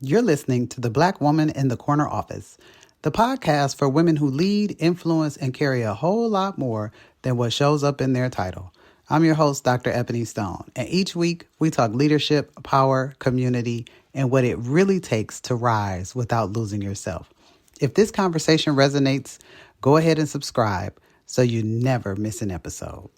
You're listening to The Black Woman in the Corner Office, the podcast for women who lead, influence, and carry a whole lot more than what shows up in their title. I'm your host, Dr. Ebony Stone, and each week we talk leadership, power, community, and what it really takes to rise without losing yourself. If this conversation resonates, go ahead and subscribe so you never miss an episode.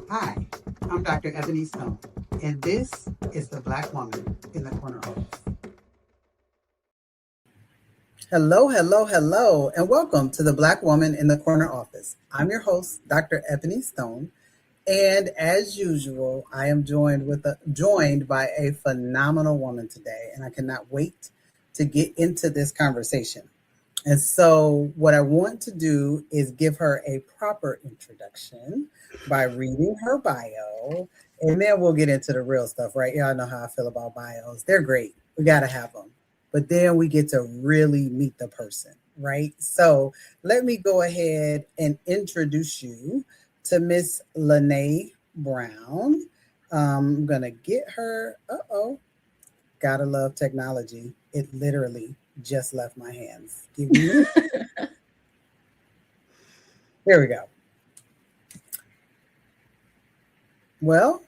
Hi, I'm Dr. Ebony Stone, and this is The Black Woman in the Corner Office. Hello, and welcome to The Black Woman in the Corner Office. I'm your host, Dr. Ebony Stone, and as usual, I am joined by a phenomenal woman today, and I cannot wait to get into this conversation. And so what I want to do is give her a proper introduction by reading her bio, and then we'll get into the real stuff, right? Y'all know how I feel about bios. They're great. We got to have them. But then we get to really meet the person, right? So let me go ahead and introduce you to Miss Lynnae Brown. I'm going to get her. Gotta love technology. It literally just left my hands. Give me Here we go. Well,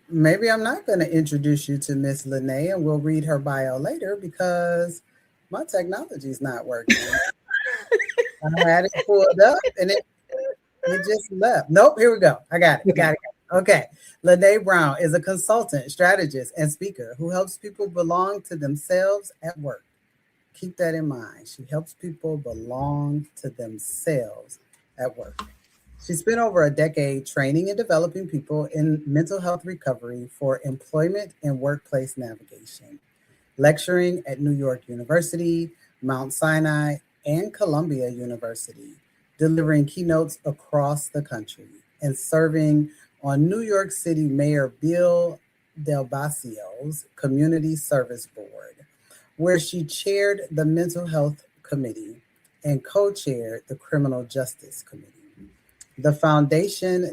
maybe I'm not going to introduce you to Miss Lynnae, and we'll read her bio later because my technology is not working. I had it pulled up and it just left. Nope, here we go. I got it. Okay. Lynnae Brown is a consultant, strategist, and speaker who helps people belong to themselves at work. Keep that in mind. She helps people belong to themselves at work. She spent over a decade training and developing people in mental health recovery for employment and workplace navigation, lecturing at New York University, Mount Sinai, and Columbia University, delivering keynotes across the country, and serving on New York City Mayor Bill de Blasio's Community Service Board, where she chaired the Mental Health Committee and co-chaired the Criminal Justice Committee. That foundation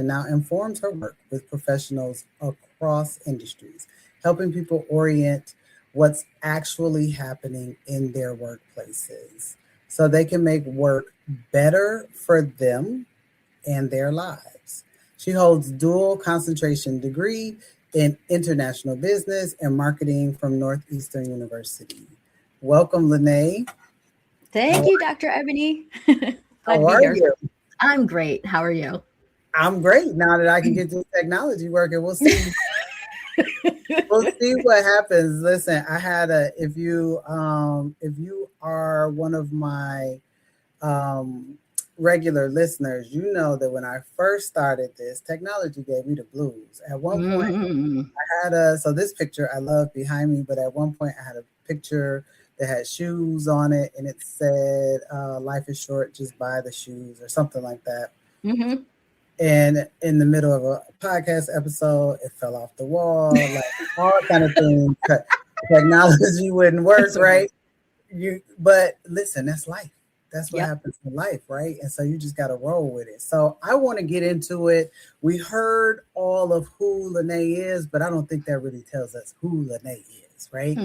now informs her work with professionals across industries, helping people orient what's actually happening in their workplaces so they can make work better for them and their lives. She holds dual concentration degree in international business and marketing from Northeastern University. Welcome, Lynnae. Thank you, Dr. Ebony. How are you? I'm great. How are you? I'm great. Now that I can get this technology working, we'll see. We'll see what happens. Listen, I had if you are one of my regular listeners, you know that when I first started this, technology gave me the blues. At one point, I had so this picture I love behind me, but at one point I had a picture that had shoes on it, and it said, life is short, just buy the shoes, or something like that. Mm-hmm. And in the middle of a podcast episode, it fell off the wall, like all kind of things. Technology wouldn't work, right? But listen, that's life. That's what happens in life, right? And so you just got to roll with it. So I want to get into it. We heard all of who Lynnae is, but I don't think that really tells us who Lynnae is, right?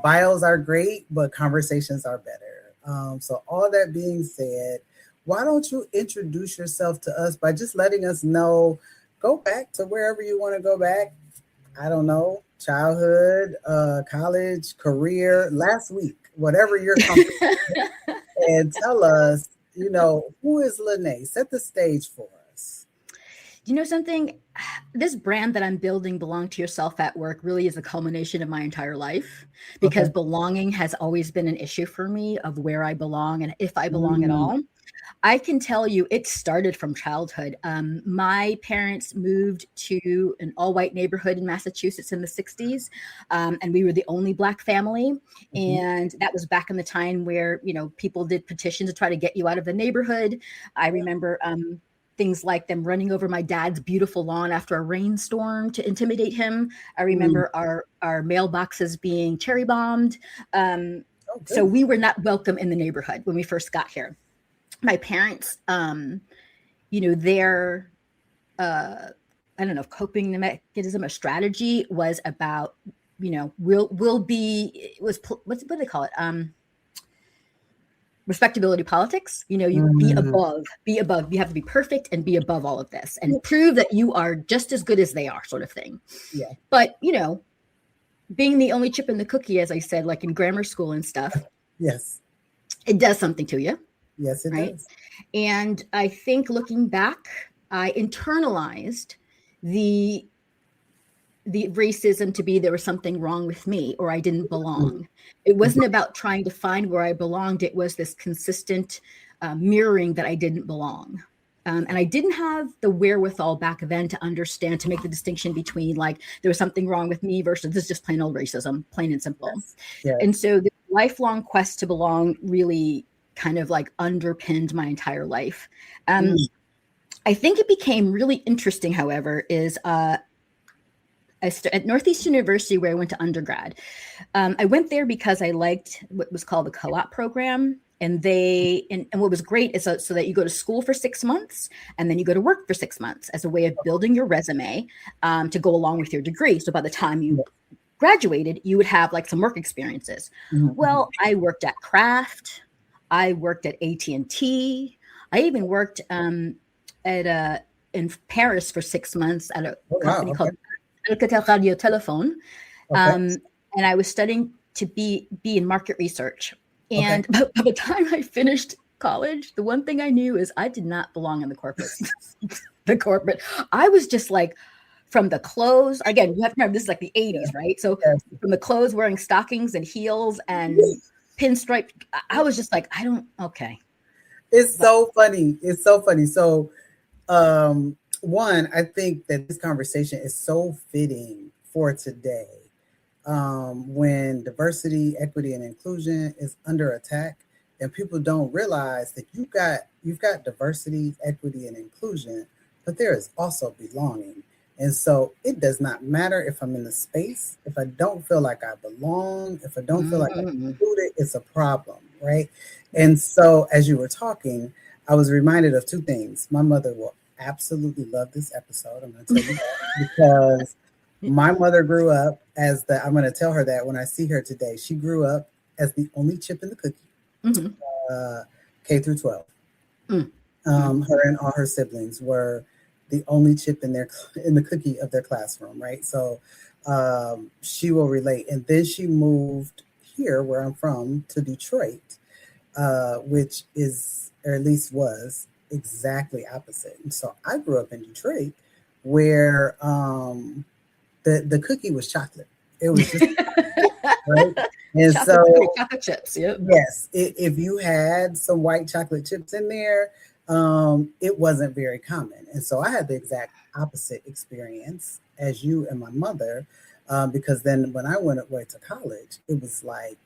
Bios are great, but conversations are better. So all that being said, why don't you introduce yourself to us by just letting us know, go back to wherever you want to go back. I don't know, childhood, college, career, last week, whatever you're comfortable with, and tell us, who is Lynnae? Set the stage for us. You know something? This brand that I'm building, Belong to Yourself at Work, really is a culmination of my entire life, because Okay. belonging has always been an issue for me, of where I belong and if I belong at Mm, all. I can tell you it started from childhood. My parents moved to an all-white neighborhood in Massachusetts in the 60s, and we were the only Black family. mhm, And that was back in the time where, people did petitions to try to get you out of the neighborhood. I remember things like them running over my dad's beautiful lawn after a rainstorm to intimidate him. I mm. remember our mailboxes being cherry bombed. Um, Oh, so goodness. we were not welcome in the neighborhood when we first got here. My parents, their I don't know, coping mechanism or strategy was about, will be it was what do they call it? Respectability politics. You Mm, be above. You have to be perfect and be above all of this and prove that you are just as good as they are, sort of thing. yeah. But being the only chip in the cookie, as I said, like in grammar school and stuff, Yes. it does something to you, Yes, it right? does. And I think looking back, I internalized the racism to be there was something wrong with me, or I didn't Mm, belong. It mhm. wasn't about trying to find where I belonged. It was this consistent mirroring that I didn't belong. And I didn't have the wherewithal back then to understand, to make the distinction between like there was something wrong with me versus this is just plain old racism, plain and simple. Yes. Yes. And so the lifelong quest to belong really kind of like underpinned my entire life. Mm, I think it became really interesting, however, is at Northeast University, where I went to undergrad. I went there because I liked what was called the co-op program. And and what was great is so that you go to school for 6 months and then you go to work for 6 months as a way of building your resume to go along with your degree. So by the time you yeah. graduated, you would have like some work experiences. Mhm, mhm. Well, I worked at Kraft. I worked at AT&T. I even worked at in Paris for 6 months at a Oh, wow. company Okay. called Alcatel Radio Telephone. Okay. And I was studying to be in market research. Okay. And by the time I finished college, the one thing I knew is I did not belong in the corporate. the corporate. I was just like, from the clothes. Again, you have to remember this is like the 80s, right? So Yes. from the clothes, wearing stockings and heels and pinstripe, I was just like, I don't. Okay, It's but so funny. It's so funny. So, one, I think that this conversation is so fitting for today, when diversity, equity, and inclusion is under attack, and people don't realize that you've got diversity, equity, and inclusion, but there is also belonging. And so it does not matter if I'm in the space, if I don't feel like I belong, if I don't feel like I'm mm, included, it's a problem, right? And so as you were talking, I was reminded of two things. My mother will absolutely love this episode. I'm going to tell you that because my mother grew up as I'm going to tell her that when I see her today. She grew up as the only chip in the cookie, mm, uh, K through 12. mm, mm, Her and all her siblings were the only chip in the cookie of their classroom, right? So she will relate. And then she moved here, where I'm from, to Detroit, which is, or at least was, exactly opposite. And so I grew up in Detroit, where the cookie was chocolate. It was just right. And chocolate cookie, so chocolate chips. Yep. yes, if you had some white chocolate chips in there, it wasn't very common. And so I had the exact opposite experience as you and my mother, because then when I went away to college, it was like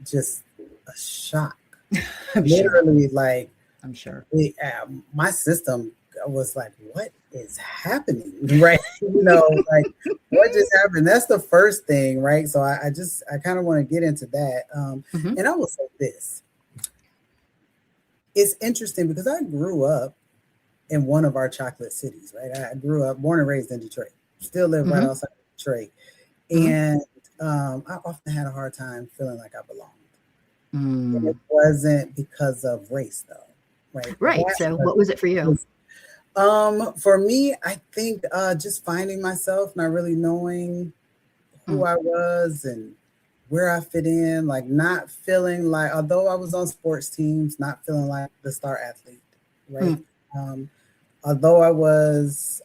just a shock. I'm sure. Literally, like I'm sure. my system was like, what is happening? Right. Like what just happened? That's the first thing, right? So I kind of want to get into that. Mhm. And I will say this. It's interesting because I grew up in one of our chocolate cities, right? I grew up, born and raised in Detroit, still live right Mhm. outside of Detroit. Mhm. And I often had a hard time feeling like I belonged. And it Mm. wasn't because of race, though, right? Right. That So, what was it for you? was, for me, I think just finding myself, not really knowing who Mm. I was and where I fit in, like not feeling like, although I was on sports teams, not feeling like the star athlete, right? Mm. Um, although I was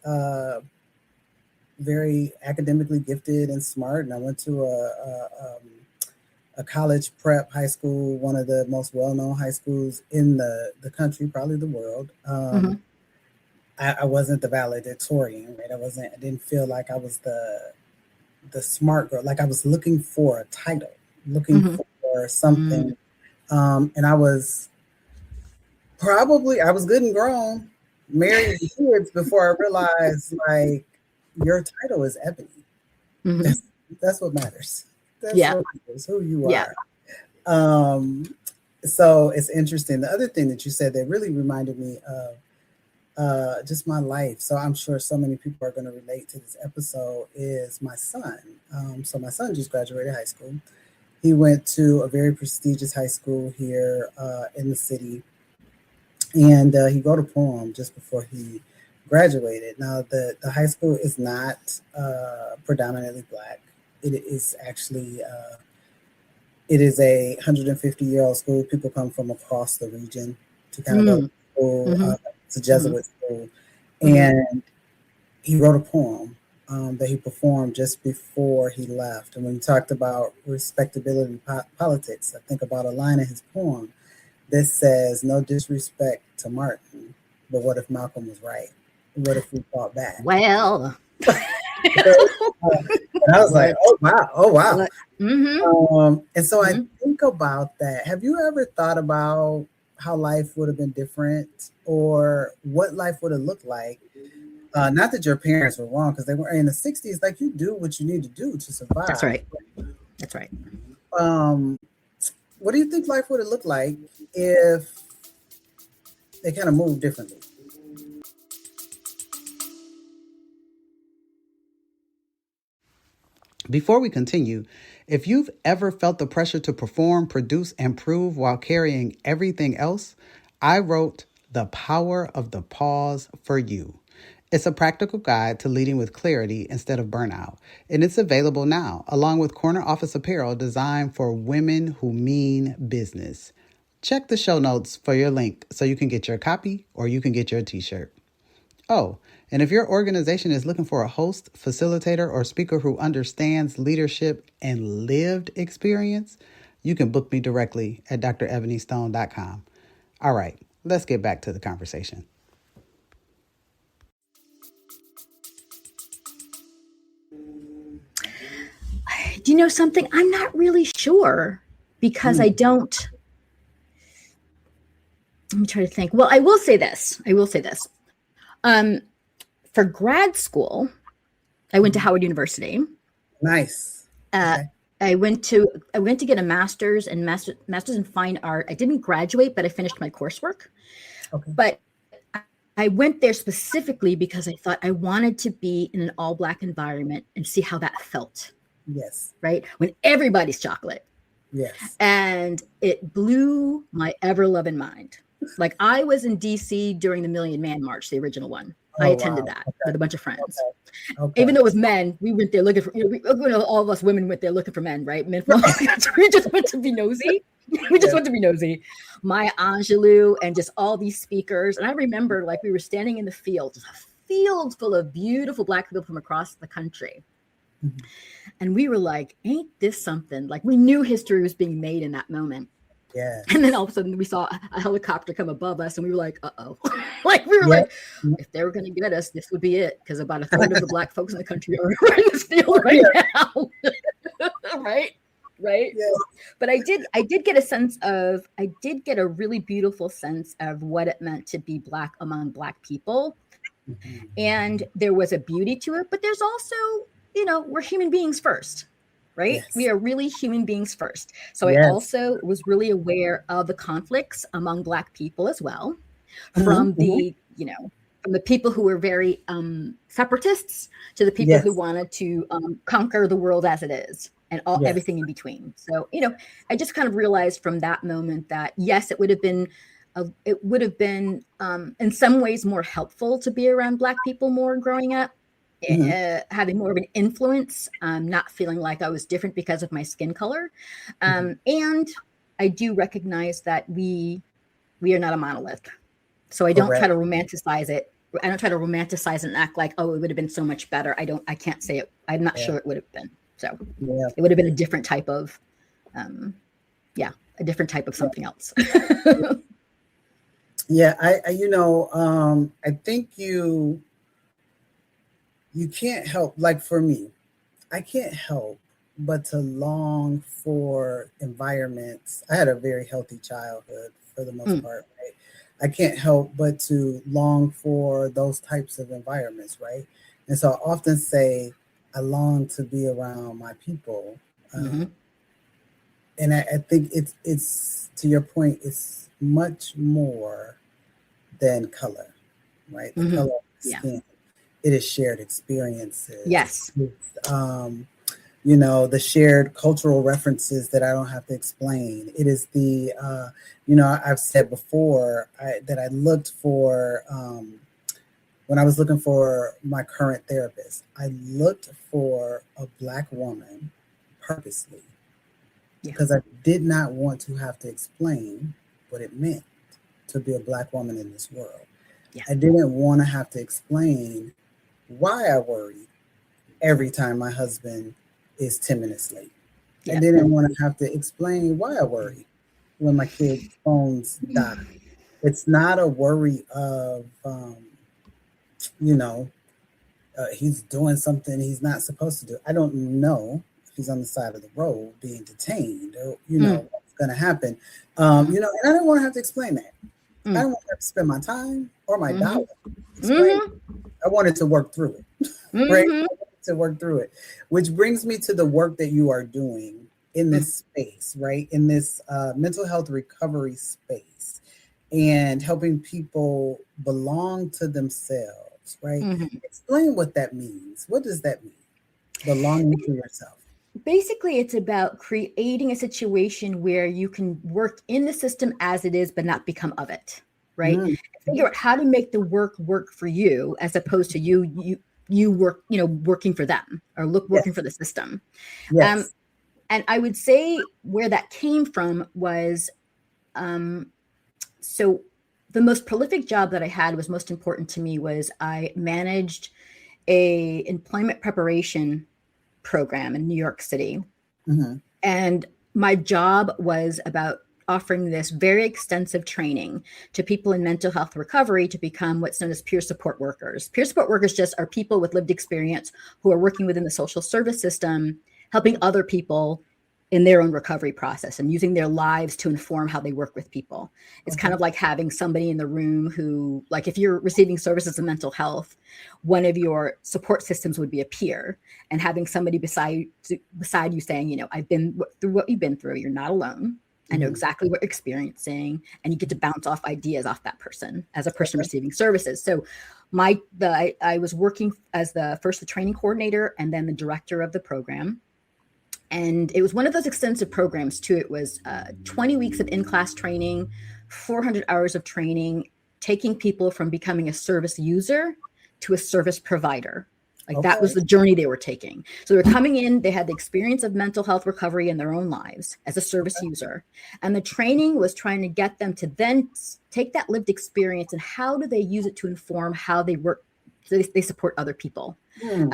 very academically gifted and smart, and I went to a college prep high school, one of the most well-known high schools in the country, probably the world. Mm-hmm. I wasn't the valedictorian, right? I didn't feel like I was the smart girl. Like I was looking for a title, looking Mm-hmm. for something. And I was good and grown, married with kids before I realized like your title is Ebony. Mm-hmm. That's what matters. That's Yeah. what matters, who you Yeah. are. Um, so it's interesting. The other thing that you said that really reminded me of just my life. So I'm sure so many people are going to relate to this episode is my son. So my son just graduated high school. He went to a very prestigious high school here in the city, and he wrote a poem just before he graduated. Now the high school is not predominantly black. It is actually it is a 150-year-old school. People come from across the region to kind of go to school. Mm-hmm. It's a Mm-hmm. Jesuit school, Mm-hmm. and he wrote a poem that he performed just before he left. And when we talked about respectability politics, I think about a line in his poem that says, "No disrespect to Martin, but what if Malcolm was right? What if we fought back?" Well. And I was like, "Oh wow, oh wow." Mm-hmm. And so I Mm-hmm. think about that. Have you ever thought about how life would have been different, or what life would have looked like? Not that your parents were wrong, because they were in the '60s. Like you do what you need to do to survive. That's right. That's right. Um, what do you think life would have looked like if they kind of moved differently? Before we continue, if you've ever felt the pressure to perform, produce, and prove while carrying everything else, I wrote The Power of the Pause for you. It's a practical guide to leading with clarity instead of burnout, and it's available now, along with corner office apparel designed for women who mean business. Check the show notes for your link so you can get your copy or you can get your t-shirt. Oh, and if your organization is looking for a host, facilitator, or speaker who understands leadership and lived experience, you can book me directly at drebonystone.com. All right, let's get back to the conversation. Do you know something? I'm not really sure because I don't. Let me try to think. Well, I will say this. For grad school, I went to Howard University. Nice. Okay. I went to get a master's in fine art. I didn't graduate, but I finished my coursework. Okay. But I went there specifically because I thought I wanted to be in an all Black environment and see how that felt. Yes. Right? When everybody's chocolate. Yes. And it blew my ever-loving mind. Like I was in DC during the Million Man March, the original one. I attended that with a bunch of friends. Okay. Even though it was men, we went there looking for, all of us women went there looking for men, right? Men from we just went to be nosy. We just went to be nosy. Maya Angelou and just all these speakers. And I remember like we were standing in the field, just a field full of beautiful Black people from across the country. Mm-hmm. And we were like, ain't this something? Like we knew history was being made in that moment. Yeah. And then all of a sudden we saw a helicopter come above us and we were like, uh-oh. Like we were like, if they were going to get us, this would be it. Because about a third of the Black folks in the country are in this field right now. Right? Yeah. But I did get a really beautiful sense of what it meant to be Black among Black people. Mm-hmm. And there was a beauty to it, but there's also, we're human beings first. Right? Yes. We are really human beings first. So I also was really aware of the conflicts among Black people as well, from the people who were very separatists to the people who wanted to conquer the world as it is and everything in between. So, I just kind of realized from that moment that, yes, it would have been in some ways more helpful to be around Black people more growing up. Having more of an influence, not feeling like I was different because of my skin color. And I do recognize that we are not a monolith. So I don't try to romanticize it to romanticize and act like, oh, it would have been so much better. I can't say it. I'm not sure it would have been. So it would have been a different type of, a different type of something else. Yeah, I think you can't help, like for me, I can't help but to long for environments. I had a very healthy childhood for the most part, right? I can't help but to long for those types of environments, right? And so I often say I long to be around my people. And I think it's to your point, it's much more than color, right? The color of the skin. It is shared experiences. Yes. The shared cultural references that I don't have to explain. It is the, I've said before that I looked for, when I was looking for my current therapist, I looked for a Black woman purposely because I did not want to have to explain what it meant to be a Black woman in this world. I didn't want to have to explain why I worried every time my husband is 10 minutes late. I didn't want to have to explain why I worry when my kids' phones die. It's not a worry of, he's doing something he's not supposed to do. I don't know if he's on the side of the road being detained or, what's going to happen. And I don't want to have to explain that. I don't want to have to spend my time or my dollar explaining. I wanted to work through it, right? To work through it, which brings me to the work that you are doing in this space, right? In this mental health recovery space and helping people belong to themselves, right? Explain what that means. What does that mean? Belonging to yourself. Basically, it's about creating a situation where you can work in the system as it is, but not become of it, right? Figure out how to make the work for you as opposed to you work, working for them or working for the system. Yes. And I would say where that came from was, so the most prolific job that I had was most important to me was I managed a employment preparation program in New York City. And my job was about offering this very extensive training to people in mental health recovery to become what's known as peer support workers. Peer support workers just are people with lived experience who are working within the social service system, helping other people in their own recovery process and using their lives to inform how they work with people. It's kind of like having somebody in the room who, like if you're receiving services in mental health, one of your support systems would be a peer, and having somebody beside you saying, I've been through what you've been through. You're not alone. I know exactly what you're experiencing, and you get to bounce off ideas off that person as a person receiving services. So I was working as the training coordinator and then the director of the program. And it was one of those extensive programs too. It was 20 weeks of in-class training, 400 hours of training, taking people from becoming a service user to a service provider. That was the journey they were taking. So they were coming in, they had the experience of mental health recovery in their own lives as a service user. And the training was trying to get them to then take that lived experience and how do they use it to inform how they work, so they support other people.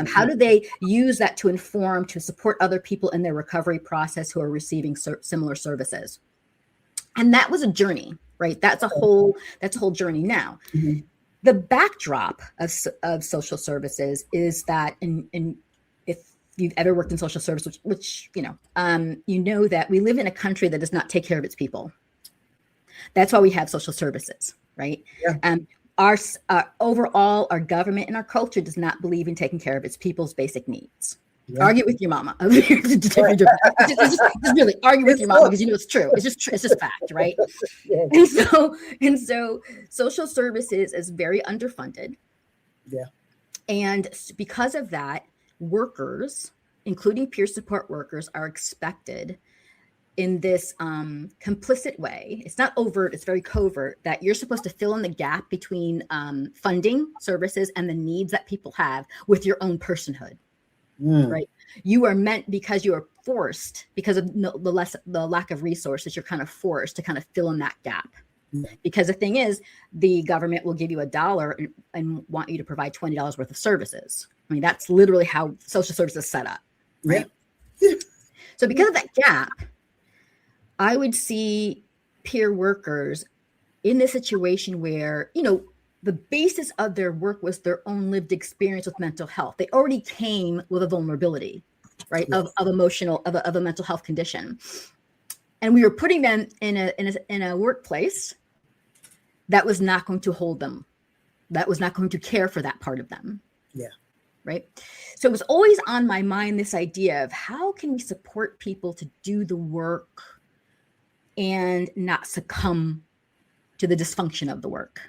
How do they use that to inform, to support other people in their recovery process who are receiving similar services? And that was a journey, right? That's a whole journey now. The backdrop of social services is that, and if you've ever worked in social service, which you know that we live in a country that does not take care of its people. That's why we have social services, right? Our overall, our government and our culture does not believe in taking care of its people's basic needs. Argue with your mama. Just really argue with your mama because it's true. It's just fact, right? And so social services is very underfunded. And because of that, workers, including peer support workers, are expected in this complicit way. It's not overt, it's very covert, that you're supposed to fill in the gap between funding services and the needs that people have with your own personhood. Right. You are meant, because you are forced, because of the lack of resources, you're kind of forced to kind of fill in that gap. Yeah. Because the thing is, the government will give you $1 and want you to provide $20 worth of services. I mean, that's literally how social services is set up, right? Yeah. So because of that gap, I would see peer workers in this situation where, the basis of their work was their own lived experience with mental health. They already came with a vulnerability, right? Yes. Of a mental health condition. And we were putting them in a workplace that was not going to hold them, that was not going to care for that part of them. Yeah. Right. So it was always on my mind, this idea of how can we support people to do the work and not succumb to the dysfunction of the work.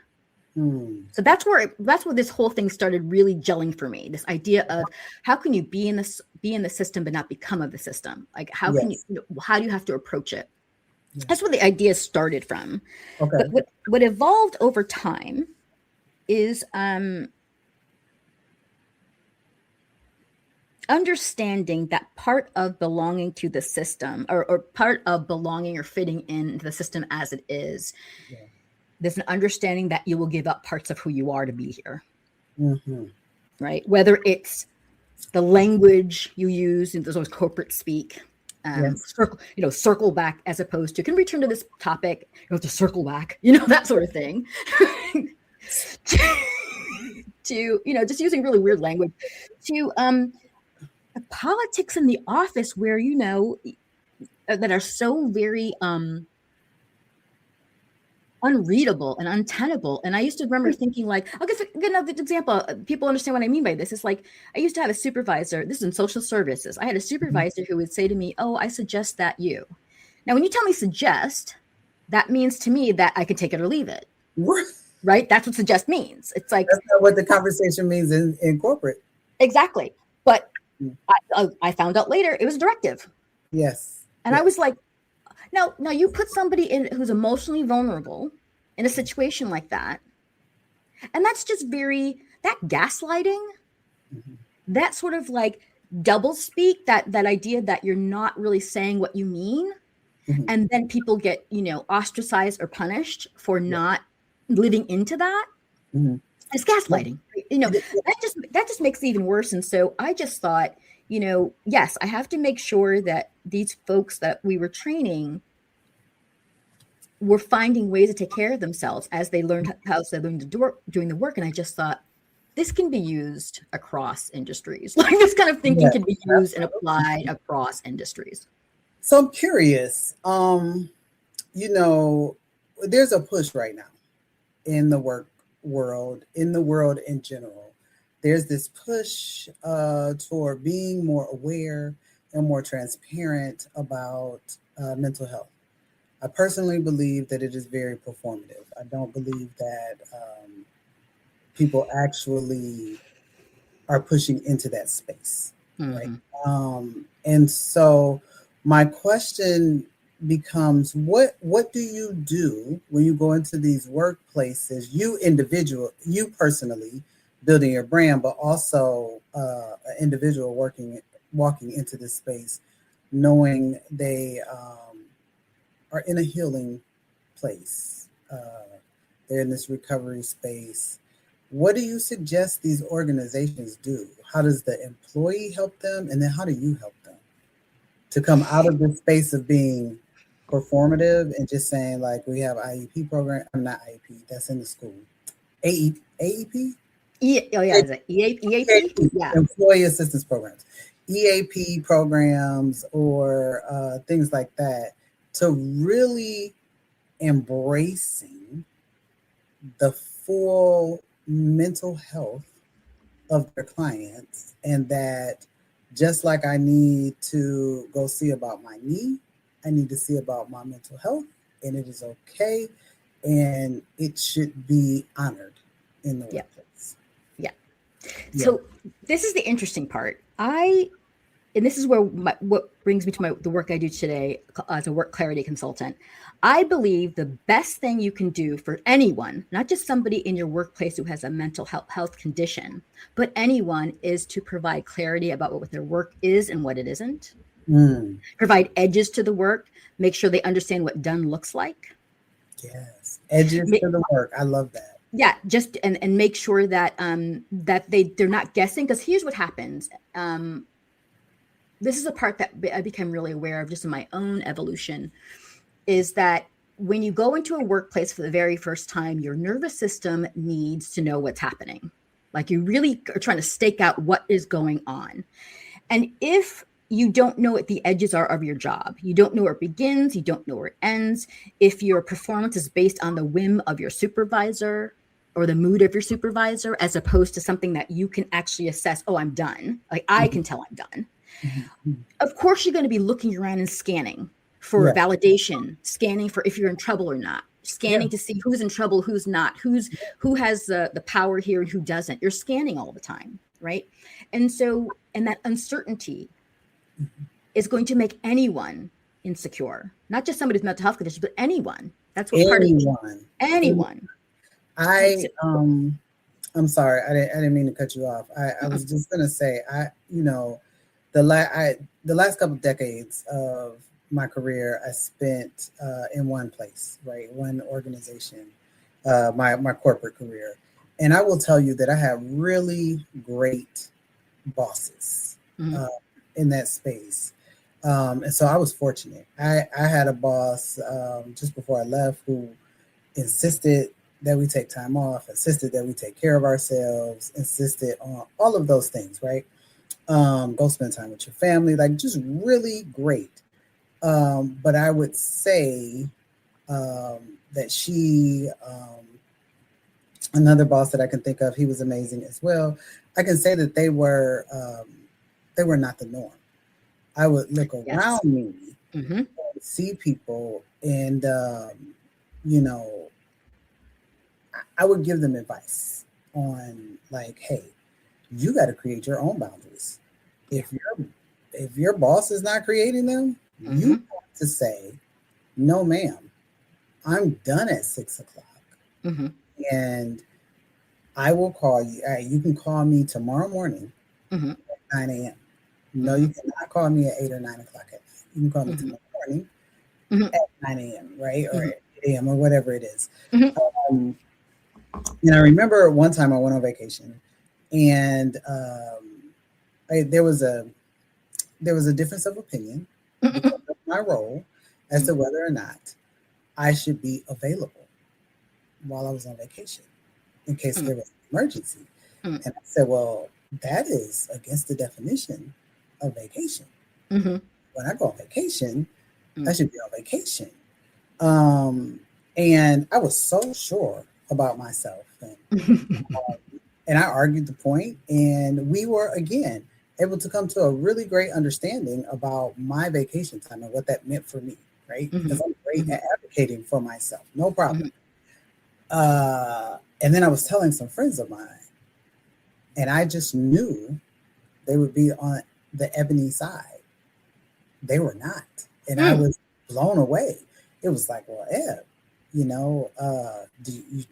So that's where this whole thing started really gelling for me. This idea of how can you be in the system but not become of the system? Like how can how do you have to approach it? Yeah. That's where the idea started from. Okay. But what evolved over time is understanding that part of belonging to the system or part of belonging or fitting into the system as it is. Yeah. There's an understanding that you will give up parts of who you are to be here. Mm-hmm. Right? Whether it's the language you use, and there's always corporate speak, circle back as opposed to, can we return to this topic? To circle back, that sort of thing. to, just using really weird language, to the politics in the office where, that are so very unreadable and untenable. And I used to remember thinking like, I'll give another example. People understand what I mean by this. It's like, I used to have a supervisor. This is in social services. I had a supervisor who would say to me, "Oh, I suggest that you." Now, when you tell me suggest, that means to me that I can take it or leave it. Right? That's what suggest means. It's like, that's not what the conversation means in corporate. Exactly. But I found out later it was a directive. Yes. And I was like, now you put somebody in who's emotionally vulnerable in a situation like that. And that's just that gaslighting, that sort of like double speak, that idea that you're not really saying what you mean. Mm-hmm. And then people get, ostracized or punished for not living into that. Mm-hmm. It's gaslighting. That just makes it even worse. And so I just thought, yes, I have to make sure that these folks that we were training were finding ways to take care of themselves as they learned how to learn to do doing the work. And I just thought this can be used across industries. Like this kind of thinking can be used and applied across industries. So I'm curious, there's a push right now in the work world, in the world in general. There's this push toward being more aware and more transparent about mental health. I personally believe that it is very performative. I don't believe that people actually are pushing into that space. Mm-hmm. Right? And so my question becomes, what do you do when you go into these workplaces, you personally building your brand, but also an individual walking into this space, knowing they are in a healing place. They're in this recovery space. What do you suggest these organizations do? How does the employee help them? And then how do you help them to come out of this space of being performative and just saying like, we have IEP program? I'm not IEP, that's in the school. AEP? Is it EAP? Yeah. Employee assistance programs. EAP programs or things like that, to really embracing the full mental health of their clients, and that just like I need to go see about my knee, I need to see about my mental health, and it is okay, and it should be honored in the workplace. Yeah. So this is the interesting part. And this is where what brings me to the work I do today as a work clarity consultant. I believe the best thing you can do for anyone, not just somebody in your workplace who has a mental health condition, but anyone, is to provide clarity about what their work is and what it isn't. Provide edges to the work, make sure they understand what done looks like. Yes. Edges to the work. I love that. Yeah, just and make sure that that they're not guessing, because here's what happens. This is a part that I became really aware of just in my own evolution, is that when you go into a workplace for the very first time, your nervous system needs to know what's happening. Like, you really are trying to stake out what is going on. And if you don't know what the edges are of your job, you don't know where it begins, you don't know where it ends, if your performance is based on the whim of your supervisor or the mood of your supervisor, as opposed to something that you can actually assess, oh, I'm done. Like, I can tell I'm done. Of course, you're going to be looking around and scanning for validation, scanning for if you're in trouble or not, scanning to see who's in trouble, who's not, who has the power here and who doesn't. You're scanning all the time, right? And so, and that uncertainty is going to make anyone insecure, not just somebody with mental health conditions, but anyone. That's what part of anyone. I'm sorry, I didn't mean to cut you off. I was just gonna say, the last couple of decades of my career, I spent in one place, right? One organization, my corporate career. And I will tell you that I have really great bosses in that space. And so I was fortunate. I had a boss just before I left who insisted that we take time off, insisted that we take care of ourselves, insisted on all of those things, right? Go spend time with your family, like just really great. But I would say that another boss that I can think of, he was amazing as well. I can say that they were not the norm. I would look around me, and see people, and I would give them advice on, like, hey, you got to create your own boundaries. If your boss is not creating them, you have to say, no, ma'am, I'm done at 6 o'clock. And I will call you. You can call me tomorrow morning at 9 a.m. No, you cannot call me at 8 or 9 o'clock at night. You can call me tomorrow morning at 9 a.m., right? Or at 8 a.m. or whatever it is. And I remember one time I went on vacation, and there was a difference of opinion because of my role as to whether or not I should be available while I was on vacation in case there was an emergency. And I said, well, that is against the definition of vacation. When I go on vacation, I should be on vacation. And I was so sure about myself. And I argued the point, and we were, again, able to come to a really great understanding about my vacation time and what that meant for me, right? Because I'm great at advocating for myself, no problem. And then I was telling some friends of mine, and I just knew they would be on the Ebony side. They were not. And I was blown away. It was like, well, Eb, you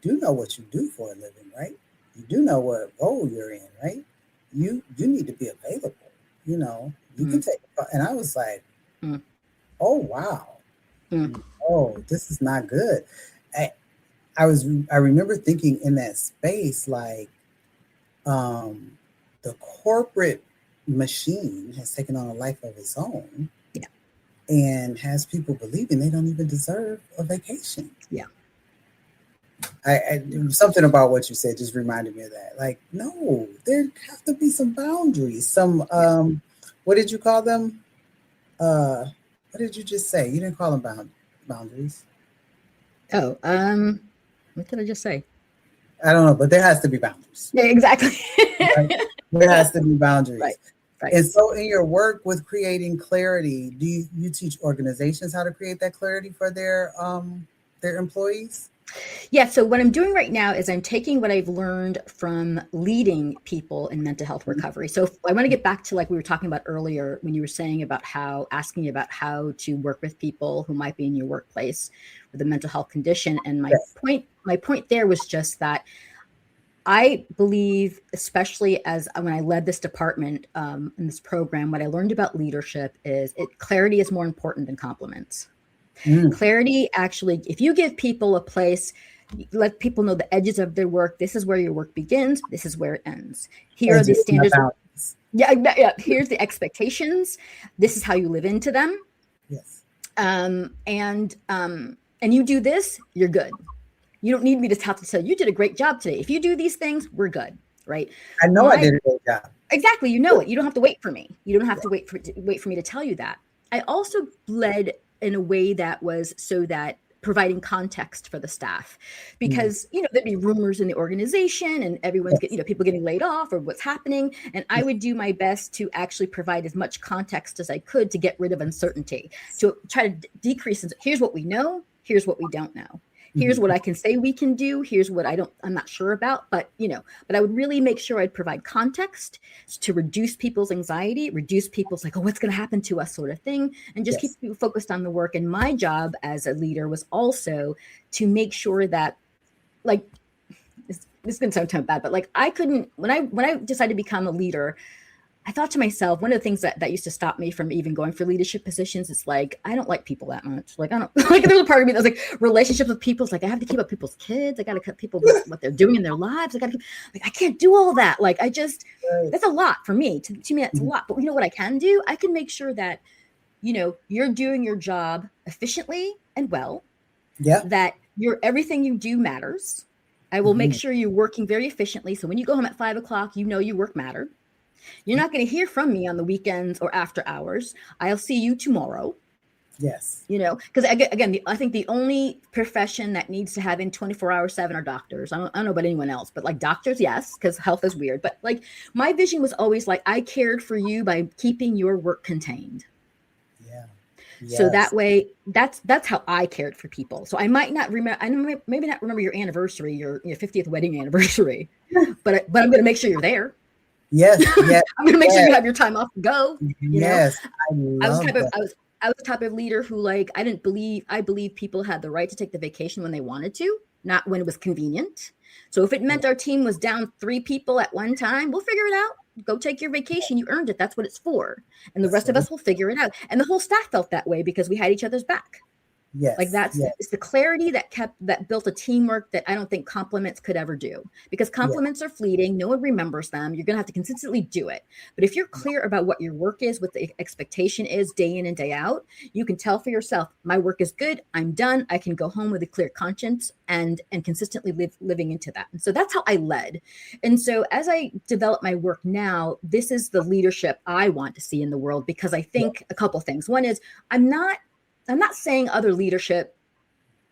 do know what you do for a living, right? You do know what role you're in, right? You need to be available. You can take it. And I was like, oh, wow. Oh, this is not good. I remember thinking in that space, like, the corporate machine has taken on a life of its own, and has people believing they don't even deserve a vacation. Something about what you said just reminded me of that. Like, no, there have to be some boundaries. Some what did you call them? What did you just say? You didn't call them boundaries. Oh, what did I just say? I don't know, but there has to be boundaries. Yeah, exactly. Right? There has to be boundaries. Right. And so in your work with creating clarity, do you teach organizations how to create that clarity for their employees? Yeah. So what I'm doing right now is I'm taking what I've learned from leading people in mental health recovery. So I want to get back to, like we were talking about earlier, when you were saying about asking about how to work with people who might be in your workplace with a mental health condition. And my point there was just that I believe, especially when I led this department in this program, what I learned about leadership is clarity is more important than compliments. Mm. Clarity actually, if you give people a place, let people know the edges of their work. This is where your work begins. This is where it ends. Here are the Edges, not standards. boundaries. Yeah. Here's the expectations. This is how you live into them. Yes. And you do this, you're good. You don't need me to have to tell you did a great job today. If you do these things, we're good, right? I know I did a great job. Exactly. You know it. You don't have to wait for me. You don't have to wait for me to tell you that. I also led in a way that was so that providing context for the staff, because there'd be rumors in the organization and everyone's people getting laid off or what's happening, and I would do my best to actually provide as much context as I could to get rid of uncertainty, to try to decrease. Here's what we know, here's what we don't know. Here's what I can say we can do. Here's what I'm not sure about, but I would really make sure I'd provide context to reduce people's anxiety, reduce people's like, oh, what's going to happen to us sort of thing, and just keep people focused on the work. And my job as a leader was also to make sure that, like, this is going to sound kind of bad, but like I couldn't, when I decided to become a leader, I thought to myself, one of the things that used to stop me from even going for leadership positions is like, I don't like people that much. Like, I don't like, there's a part of me that's like, relationships with people. It's like, I have to keep up people's kids. I got to cut people what they're doing in their lives. I can't do all that. Like, that's a lot for me. To me, that's a lot. But you know what I can do? I can make sure that, you're doing your job efficiently and well. Yeah. That everything you do matters. I will make sure you're working very efficiently. So when you go home at 5 o'clock, your work mattered. You're not going to hear from me on the weekends or after hours. I'll see you tomorrow. Yes. Because again, I think the only profession that needs to have in 24/7 are doctors. I don't know about anyone else, but like doctors, yes, because health is weird. But like my vision was always like, I cared for you by keeping your work contained. Yeah. Yes. So that way, that's how I cared for people. So I might not remember, maybe not remember your anniversary, your 50th wedding anniversary, but I'm going to make sure you're there. Yes. I'm going to make sure you have your time off to go. Yes. I was the type of leader who, like, I believe people had the right to take the vacation when they wanted to, not when it was convenient. So if it meant our team was down 3 people at one time, we'll figure it out. Go take your vacation. You earned it. That's what it's for. And the rest of us will figure it out. And the whole staff felt that way because we had each other's back. Yes. Like it's the clarity that built a teamwork that I don't think compliments could ever do, because compliments are fleeting. No one remembers them. You're going to have to consistently do it. But if you're clear about what your work is, what the expectation is day in and day out, you can tell for yourself, my work is good. I'm done. I can go home with a clear conscience and consistently living into that. And so that's how I led. And so as I develop my work now, this is the leadership I want to see in the world, because I think a couple things. One is I'm not saying other leadership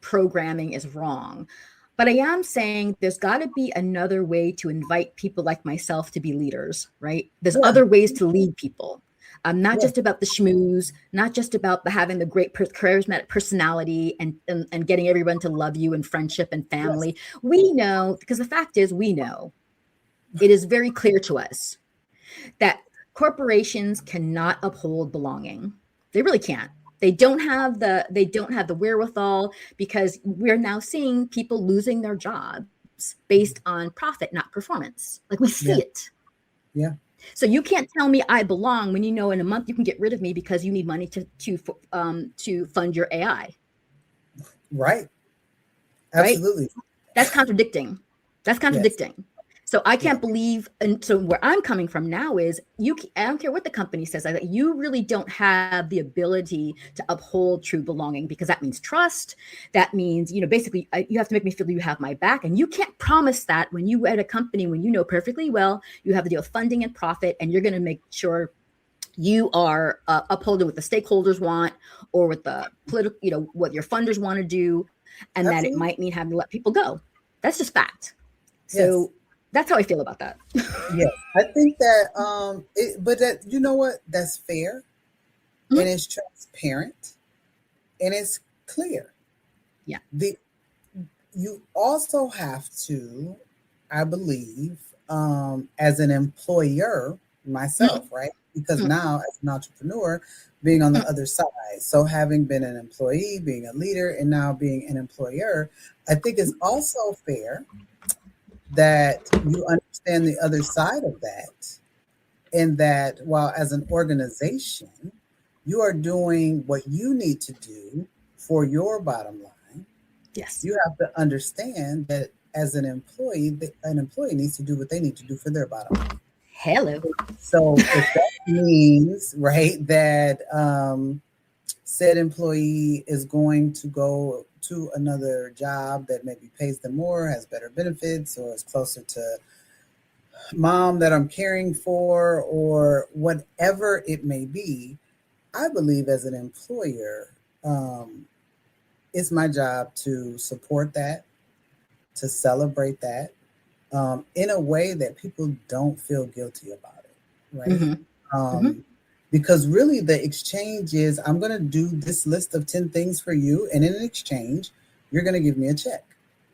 programming is wrong, but I am saying there's got to be another way to invite people like myself to be leaders, right? There's other ways to lead people. Not just about the schmooze, not just about having the great charismatic personality and getting everyone to love you and friendship and family. Yes. We know, because the fact is, we know, it is very clear to us that corporations cannot uphold belonging. They really can't. They don't have the wherewithal, because we're now seeing people losing their jobs based on profit, not performance. Like, we see it. Yeah. So you can't tell me I belong when in a month you can get rid of me because you need money to fund your AI. Right. Absolutely. Right? That's contradicting. Yes. So I can't believe, and so where I'm coming from now is I don't care what the company says, you really don't have the ability to uphold true belonging, because that means trust. That means, basically you have to make me feel you have my back. And you can't promise that when you at a company, when you know perfectly well, you have to deal with funding and profit, and you're going to make sure you are upholding what the stakeholders want, or what the political, what your funders want to do. And Absolutely. That it might mean having to let people go. That's just fact. So yes. That's how I feel about that. Yeah, I think that, but that, you know what? That's fair, and it's transparent, and it's clear. Yeah. You also have to, I believe, as an employer myself, right? Because now as an entrepreneur, being on the other side, so having been an employee, being a leader, and now being an employer, I think it's also fair that you understand the other side of that, and that while as an organization, you are doing what you need to do for your bottom line, Yes. you have to understand that as an employee needs to do what they need to do for their bottom line. Hello. So if that means, right, that said employee is going to go to another job that maybe pays them more, has better benefits, or is closer to mom that I'm caring for, or whatever it may be, I believe as an employer, it's my job to support that, to celebrate that, in a way that people don't feel guilty about it, right? Mm-hmm. Mm-hmm. Because really the exchange is, I'm going to do this list of 10 things for you, and in exchange, you're going to give me a check.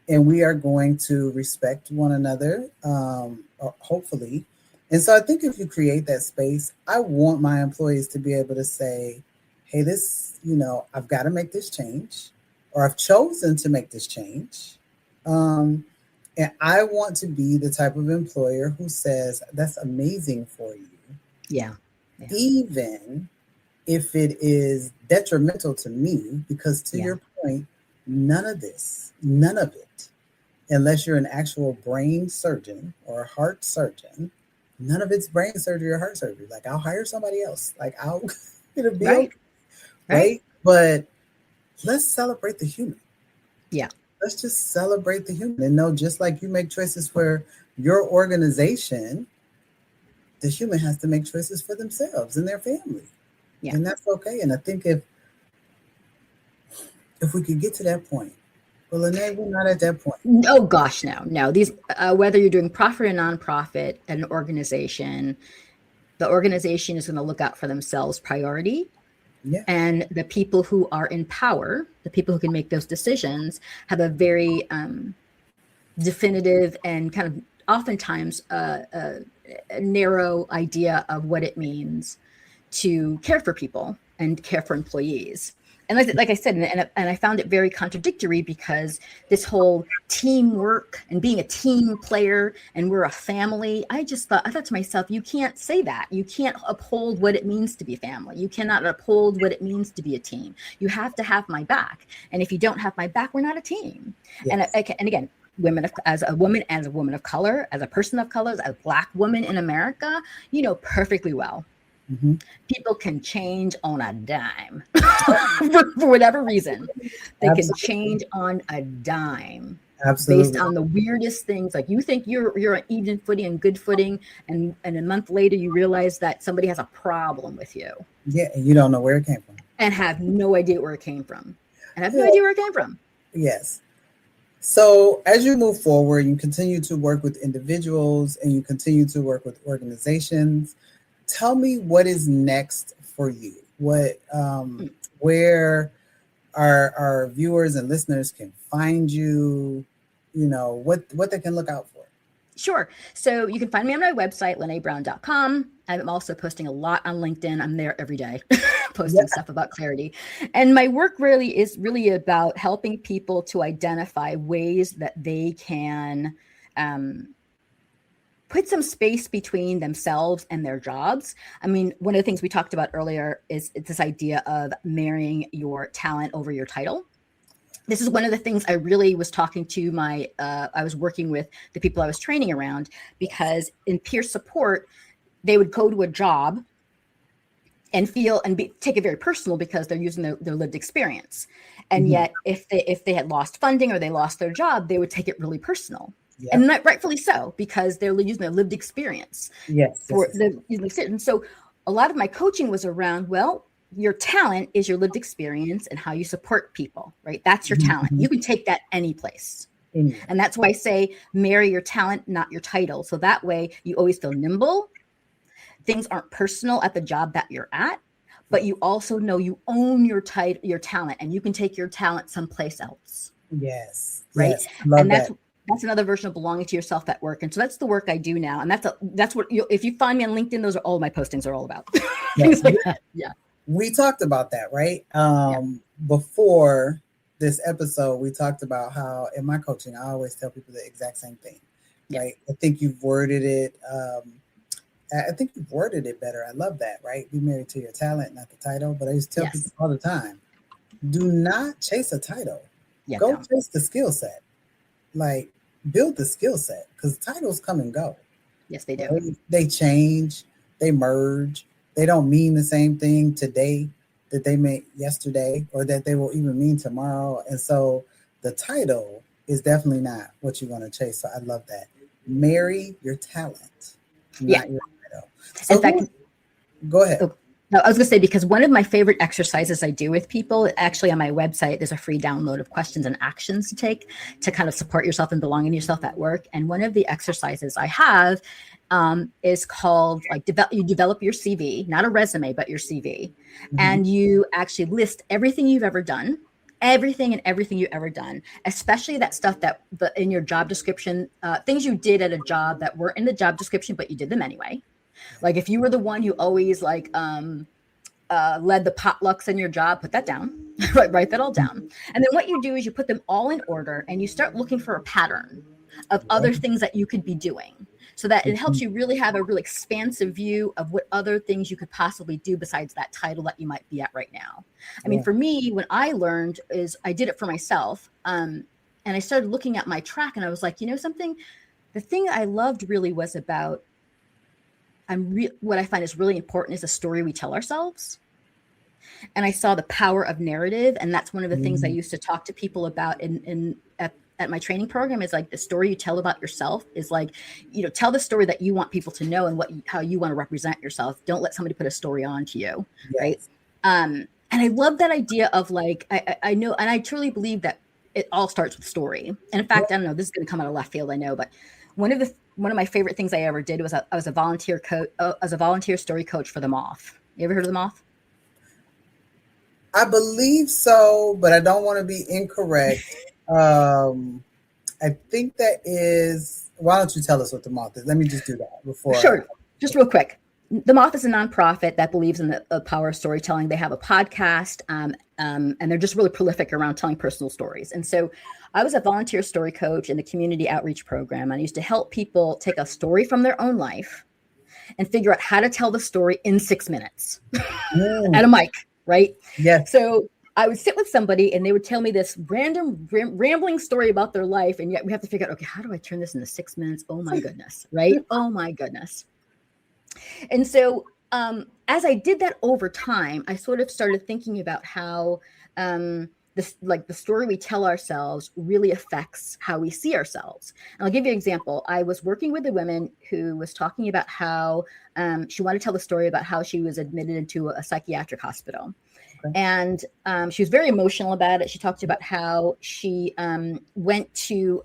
And we are going to respect one another, hopefully. And so I think if you create that space, I want my employees to be able to say, hey, this, I've got to make this change, or I've chosen to make this change. And I want to be the type of employer who says, that's amazing for you. Yeah. Even if it is detrimental to me, because to your point, none of it, unless you're an actual brain surgeon or a heart surgeon, none of it's brain surgery or heart surgery. Like, I'll hire somebody else. Like, it'll be okay, right? But let's celebrate the human. Yeah. Let's just celebrate the human and know, just like you make choices for your organization, the human has to make choices for themselves and their family. Yeah. And that's okay. And I think if we could get to that point, well, Lynnae, we're not at that point. Oh gosh, no. These whether you're doing profit or nonprofit, an organization, the organization is going to look out for themselves priority. Yeah. And the people who are in power, the people who can make those decisions, have a very definitive and kind of oftentimes a narrow idea of what it means to care for people and care for employees. And like I said, and I found it very contradictory, because this whole teamwork and being a team player and we're a family, I thought to myself, you can't say that. You can't uphold what it means to be family. You cannot uphold what it means to be a team. You have to have my back. And if you don't have my back, we're not a team. Yes. And again, as a woman of color, as a person of color, as a Black woman in America, you know perfectly well. Mm-hmm. People can change on a dime for whatever reason. They Absolutely. Can change on a dime. Absolutely. Based on the weirdest things. Like, you think you're on even footing and good footing, and a month later you realize that somebody has a problem with you. Yeah, and you don't know where it came from. And have no idea where it came from. Yes. So as you move forward, you continue to work with individuals and you continue to work with organizations. Tell me what is next for you. What, where our viewers and listeners can find you, what they can look out for. Sure. So you can find me on my website, LynnaeBrown.com. I'm also posting a lot on LinkedIn. I'm there every day posting stuff about clarity. And my work is really about helping people to identify ways that they can put some space between themselves and their jobs. I mean, one of the things we talked about earlier is this idea of marrying your talent over your title. This is one of the things I really was talking to I was working with the people I was training around, because in peer support, they would go to a job and feel and take it very personal because they're using their lived experience. And yet if they had lost funding or they lost their job, they would take it really personal. Yep. And not rightfully so, because they're using their lived experience. Yes. And so a lot of my coaching was around, well, your talent is your lived experience and how you support people, right? That's your talent. You can take that any place. And that's why I say marry your talent, not your title. So that way you always feel nimble. Things aren't personal at the job that you're at, but you also know you own your talent, and you can take your talent someplace else. Yes. Right. Yes. Love that. That's another version of belonging to yourself at work. And so that's the work I do now. And that's what if you find me on LinkedIn, those are all my postings are all about. Things like that. Yeah. We talked about that, right? Before this episode, we talked about how in my coaching, I always tell people the exact same thing, right? I think you've worded it. I think you've worded it better. I love that, right? Be married to your talent, not the title. But I used to tell people all the time, do not chase a title. Yeah, Go don't. chase the skill set. Like, build the skill set, because titles come and go. Yes, they do. Right? They change, they merge. They don't mean the same thing today that they meant yesterday, or that they will even mean tomorrow. And so the title is definitely not what you want to chase. So I love that. Marry your talent, not your title. So In fact, go ahead. Oh, no, I was going to say, because one of my favorite exercises I do with people, actually on my website, there's a free download of questions and actions to take to kind of support yourself and belong in yourself at work. And one of the exercises I have is called like you develop your CV, not a resume, but your CV. Mm-hmm. And you actually list everything you've ever done, everything you've ever done, especially that stuff that in your job description, things you did at a job that weren't in the job description, but you did them anyway. Like if you were the one who always like led the potlucks in your job, put that down, write that all down. And then what you do is you put them all in order and you start looking for a pattern of other things that you could be doing, so that it helps you really have a really expansive view of what other things you could possibly do besides that title that you might be at right now. I mean, for me, when I learned is I did it for myself. And I started looking at my track and I was like, you know something, the thing I loved really was about what I find is really important is the story we tell ourselves. And I saw the power of narrative. And that's one of the things I used to talk to people about at my training program, is like the story you tell about yourself is like, you know, tell the story that you want people to know and how you want to represent yourself. Don't let somebody put a story onto you. Yes. Right. And I love that idea of like, I know, and I truly believe that it all starts with story. And in fact, I don't know, this is going to come out of left field, I know, but one of my favorite things I ever did was I was a volunteer coach, as a volunteer story coach for The Moth. You ever heard of The Moth? I believe so, but I don't want to be incorrect. I think that is. Why don't you tell us what The Moth is? Let me just do that before. Sure, just real quick. The Moth is a nonprofit that believes in the power of storytelling. They have a podcast, and they're just really prolific around telling personal stories. And so I was a volunteer story coach in the community outreach program. And I used to help people take a story from their own life and figure out how to tell the story in 6 minutes at a mic, right? Yes. So I would sit with somebody and they would tell me this random rambling story about their life. And yet we have to figure out, okay, how do I turn this into 6 minutes? Oh my goodness, right? Oh my goodness. And so as I did that over time, I sort of started thinking about how the story we tell ourselves really affects how we see ourselves. And I'll give you an example. I was working with a woman who was talking about how she wanted to tell the story about how she was admitted into a psychiatric hospital. Okay. And she was very emotional about it. She talked about how she went to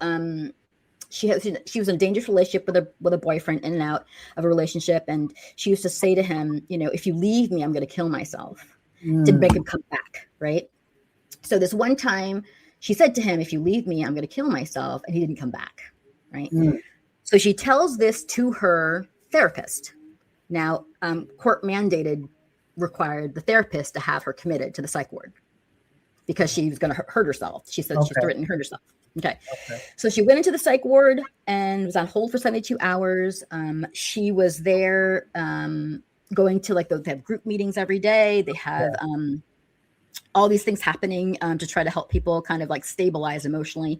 she was in a dangerous relationship with a boyfriend, in and out of a relationship. And she used to say to him, you know, if you leave me, I'm going to kill myself, to make him come back. Right. So this one time she said to him, if you leave me, I'm going to kill myself. And he didn't come back. Right. So she tells this to her therapist. Now, court mandated required the therapist to have her committed to the psych ward because she was going to hurt herself. She said she threatened to hurt herself. Okay. So she went into the psych ward and was on hold for 72 hours. She was there going to they have group meetings every day. They have all these things happening to try to help people kind of like stabilize emotionally.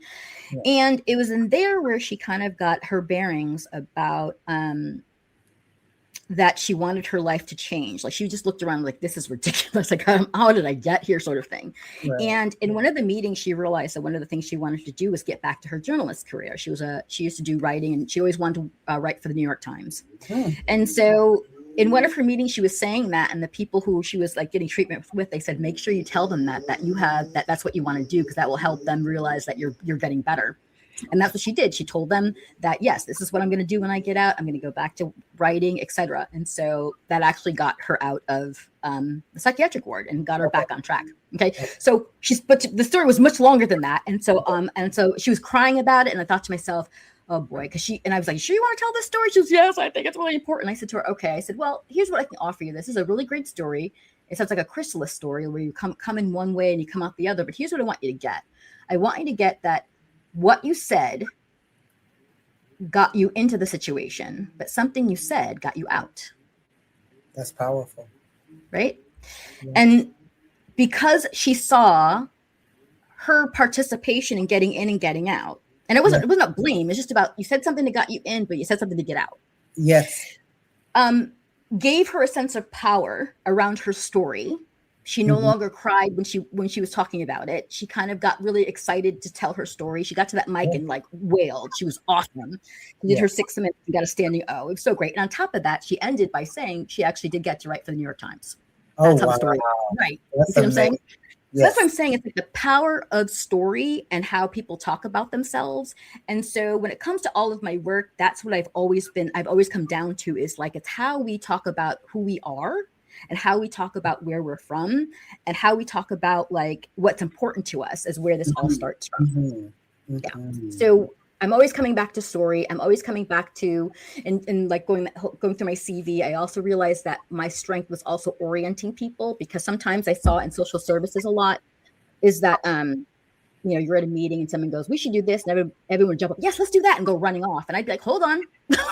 Yeah. And it was in there where she kind of got her bearings about that she wanted her life to change. Like she just looked around like, this is ridiculous. Like, how did I get here, sort of thing. Right. And in one of the meetings, she realized that one of the things she wanted to do was get back to her journalist career. She used to do writing, and she always wanted to write for the New York Times. And so in one of her meetings, she was saying that, and the people who she was like getting treatment with, they said, make sure you tell them that you have, that's what you want to do, because that will help them realize that you're getting better. And that's what she did. She told them that, yes, this is what I'm going to do when I get out. I'm going to go back to writing, etc. And so that actually got her out of the psychiatric ward and got her back on track. Okay. So but the story was much longer than that. And so she was crying about it. And I thought to myself, oh boy, and I was like, sure you want to tell this story? She was, yes, I think it's really important. I said to her, okay. I said, well, here's what I can offer you. This is a really great story. It sounds like a chrysalis story where you come in one way and you come out the other. But here's what I want you to get. I want you to get that what you said got you into the situation, but something you said got you out. That's powerful. Right? Yeah. And because she saw her participation in getting in and getting out. And it wasn't a blame. It's just about, you said something that got you in, but you said something to get out. Yes. Gave her a sense of power around her story. She no longer cried when she was talking about it. She kind of got really excited to tell her story. She got to that mic and like wailed. She was awesome. She did her 6 minutes and got a standing O. It was so great. And on top of that, she ended by saying she actually did get to write for the New York Times. That's how the story was. Right. That's you see what I'm saying? So Yes. that's what I'm saying. It's like the power of story and how people talk about themselves. And so when it comes to all of my work, that's what I've always come down to, is like, it's how we talk about who we are and how we talk about where we're from and how we talk about like what's important to us is where this all starts from. Yeah. So I'm always coming back to story. I'm always coming back to, and like going through my CV, I also realized that my strength was also orienting people, because sometimes I saw in social services a lot is that, you're at a meeting and someone goes, we should do this. And everyone would jump up. Yes, let's do that. And go running off. And I'd be like, hold on.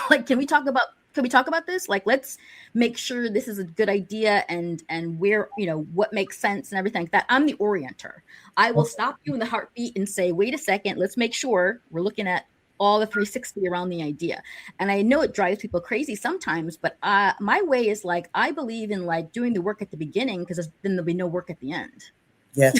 Like, can we talk about this? Like, let's make sure this is a good idea and where, what makes sense and everything like that. I'm the orienter. I will stop you in the heartbeat and say, wait a second, let's make sure we're looking at all the 360 around the idea. And I know it drives people crazy sometimes, but my way is like, I believe in like doing the work at the beginning, because then there'll be no work at the end. Yes.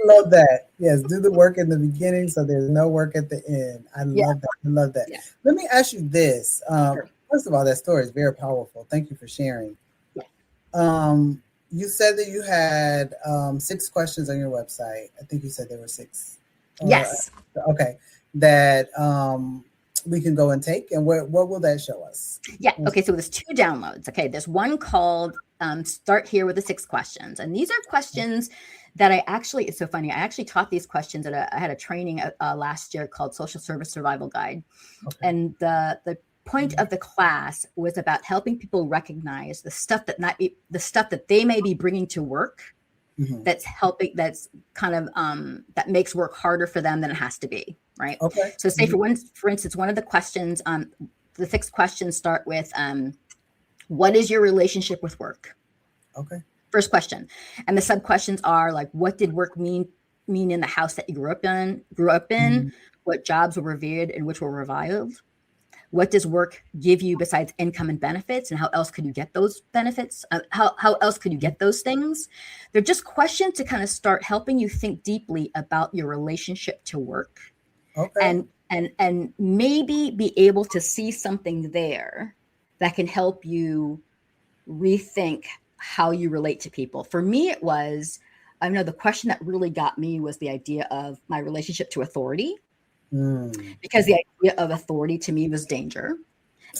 Love that. Yes, do the work in the beginning so there's no work at the end. I love that. I love that. Yeah. Let me ask you this. Sure. First of all, that story is very powerful. Thank you for sharing. Yeah. You said that you had 6 questions on your website. I think you said there were 6. Yes. Okay. That we can go and take. And what will that show us? Yeah. Okay. So there's 2 downloads. Okay. There's one called Start Here with the 6 Questions. And these are questions that it's so funny. I actually taught these questions I had a training last year called Social Service Survival Guide. Okay. And the point of the class was about helping people recognize the stuff that they may be bringing to work. That's kind of that makes work harder for them than it has to be, right? Okay. So say for instance, one of the questions, the 6 questions start with, what is your relationship with work? Okay. First question. And the sub questions are like, what did work mean in the house that you grew up in? What jobs were revered and which were reviled? What does work give you besides income and benefits? And how else could you get those benefits? How else could you get those things? They're just questions to kind of start helping you think deeply about your relationship to work. Okay. And maybe be able to see something there that can help you rethink how you relate to people. For me, it was, I know the question that really got me was the idea of my relationship to authority. Because the idea of authority to me was danger.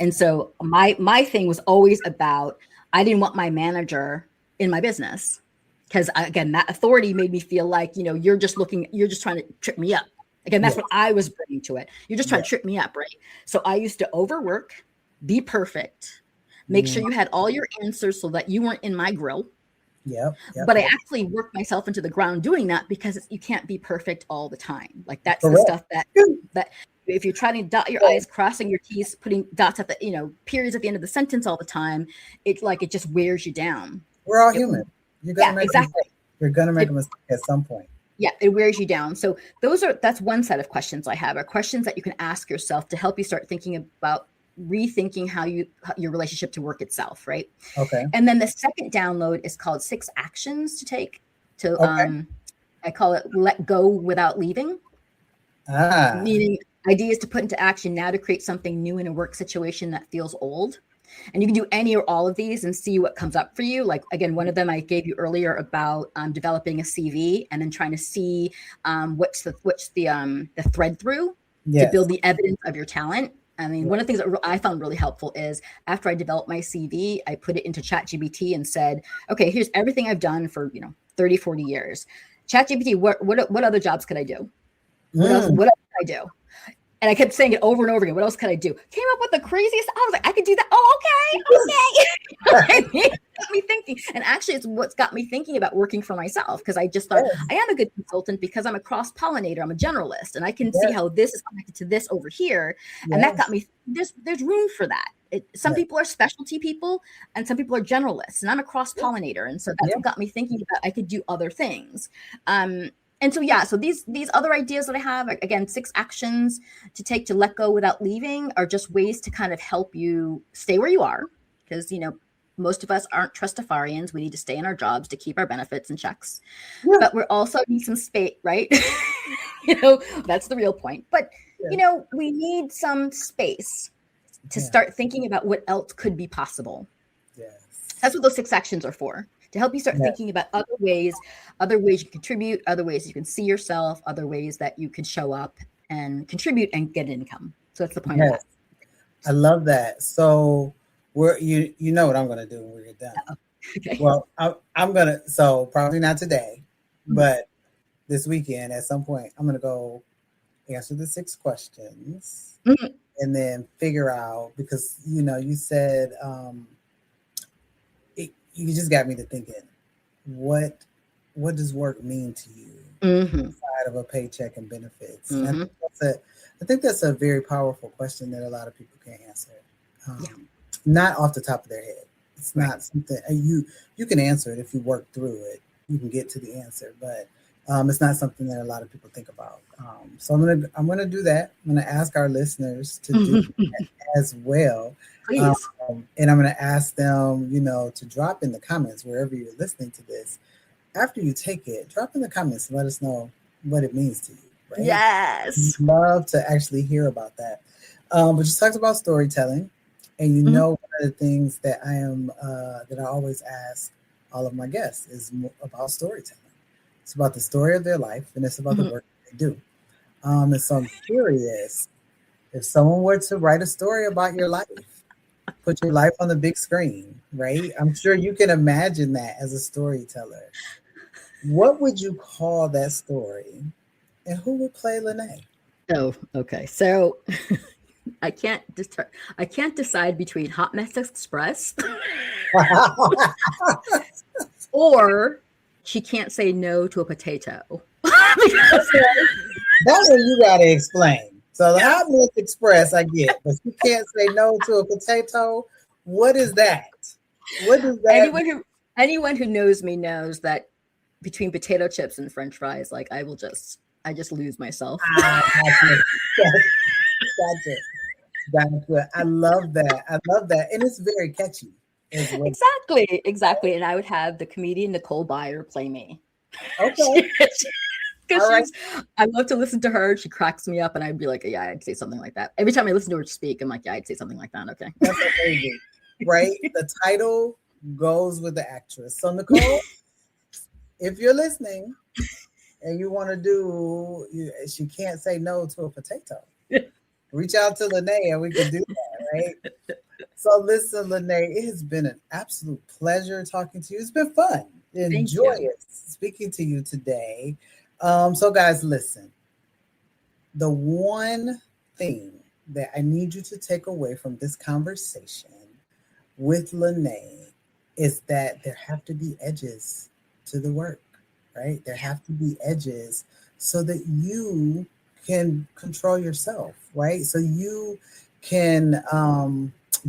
And so my thing was always about, I didn't want my manager in my business, because again, that authority made me feel like, you're just trying to trip me up. Again, that's what I was bringing to it. You're just trying to trip me up, right? So I used to overwork, be perfect, make sure you had all your answers so that you weren't in my grill. But I actually worked myself into the ground doing that, because you can't be perfect all the time. Like that's the stuff that if you're trying to dot your I's, crossing your T's, putting dots at the, periods at the end of the sentence all the time, it just wears you down. We're all human. You're gonna make exactly. You're gonna make a mistake at some point. Yeah, it wears you down. So that's one set of questions I have, are questions that you can ask yourself to help you start thinking about rethinking your relationship to work itself, right? Okay. And then the second download is called 6 Actions to Take to I call it Let Go Without Leaving. Meaning ideas to put into action now to create something new in a work situation that feels old. And you can do any or all of these and see what comes up for you. Like, again, one of them I gave you earlier about developing a CV and then trying to see what's the thread through to build the evidence of your talent. I mean, one of the things that I found really helpful is after I developed my CV, I put it into ChatGPT and said, okay, here's everything I've done for, 30, 40 years. ChatGPT, what other jobs could I do? What else could I do? And I kept saying it over and over again. What else could I do? Came up with the craziest. I was like, I could do that. Oh, okay. It got me thinking. And actually, it's what's got me thinking about working for myself, because I just thought I am a good consultant because I'm a cross-pollinator. I'm a generalist, and I can see how this is connected to this over here. And that got me, there's room for that. Some people are specialty people and some people are generalists, and I'm a cross-pollinator. And so that's what got me thinking about I could do other things. And so, so these other ideas that I have, again, 6 actions to take to let go without leaving, are just ways to kind of help you stay where you are. Because, most of us aren't trustafarians. We need to stay in our jobs to keep our benefits and checks. Yeah. But we also need some space, right? That's the real point. But, we need some space to start thinking about what else could be possible. Yes. That's what those 6 actions are for. To help you start thinking about other ways you contribute, other ways you can see yourself, other ways that you can show up and contribute and get income. So that's the point of that. I love that. So you know what I'm going to do when we're done. Okay. Well, I'm going to, so probably not today, but this weekend at some point, I'm going to go answer the 6 questions and then figure out, because, you said, you just got me to thinking, what does work mean to you outside of a paycheck and benefits? And I think that's a very powerful question that a lot of people can't answer. Not off the top of their head. It's not something you can answer it if you work through it. You can get to the answer, but it's not something that a lot of people think about. So I'm gonna do that. I'm gonna ask our listeners to do that as well. Please. And I'm going to ask them, to drop in the comments wherever you're listening to this. After you take it, drop in the comments and let us know what it means to you. Right? Yes. I'd love to actually hear about that. But you talked about storytelling, and one of the things that I always ask all of my guests is about storytelling. It's about the story of their life, and it's about the work they do. And so I'm curious, if someone were to write a story about your life, put your life on the big screen, right? I'm sure you can imagine that as a storyteller. What would you call that story? And who would play Lynnae? Oh, okay. So I can't decide between Hot Mess Express or She Can't Say No to a Potato. That's what you got to explain. So the Hot Mess Express, I get, but you can't say no to a potato. What is that? What is that? Anyone who knows me knows that between potato chips and French fries, like I just lose myself. Gotcha. I love that. And it's very catchy. Exactly. And I would have the comedian Nicole Byer play me. Okay. Because I love to listen to her. She cracks me up, and I'd be like, yeah, I'd say something like that. Every time I listen to her speak, I'm like, yeah, I'd say something like that. Okay. That's amazing. Right? The title goes with the actress. So Nicole, if you're listening and you want to do, She Can't Say No to a Potato, reach out to Lynnae and we can do that, right? So listen, Lynnae, it has been an absolute pleasure talking to you. It's been fun and joyous speaking to you today. So guys, listen, the one thing that I need you to take away from this conversation with Lynnae is that there have to be edges to the work, right? There have to be edges so that you can control yourself, right? So you can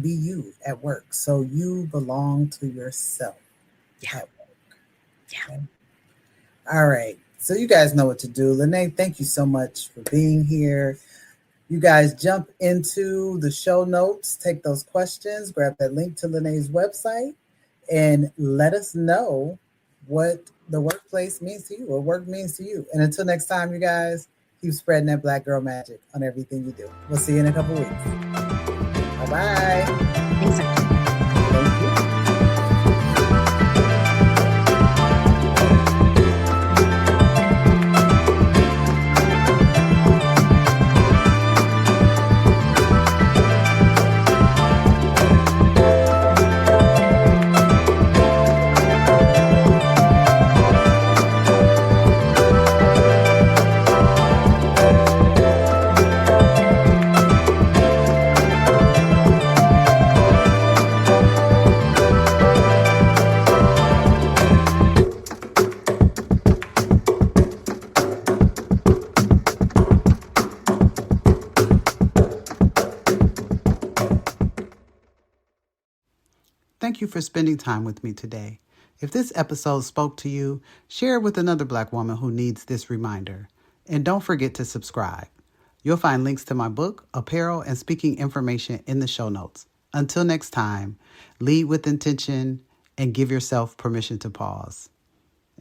be you at work. So you belong to yourself at work. Yeah. Okay? All right. So you guys know what to do. Lynnae, thank you so much for being here. You guys jump into the show notes, take those questions, grab that link to Lynnae's website, and let us know what the workplace means to you or work means to you. And until next time, you guys, keep spreading that Black girl magic on everything you do. We'll see you in a couple weeks. Bye-bye. Thanks. Thank you. thank you for spending time with me today. If this episode spoke to you, share it with another Black woman who needs this reminder. And don't forget to subscribe. You'll find links to my book, apparel, and speaking information in the show notes. Until next time, lead with intention and give yourself permission to pause.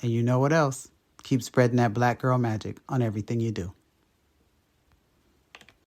And you know what else? Keep spreading that Black girl magic on everything you do.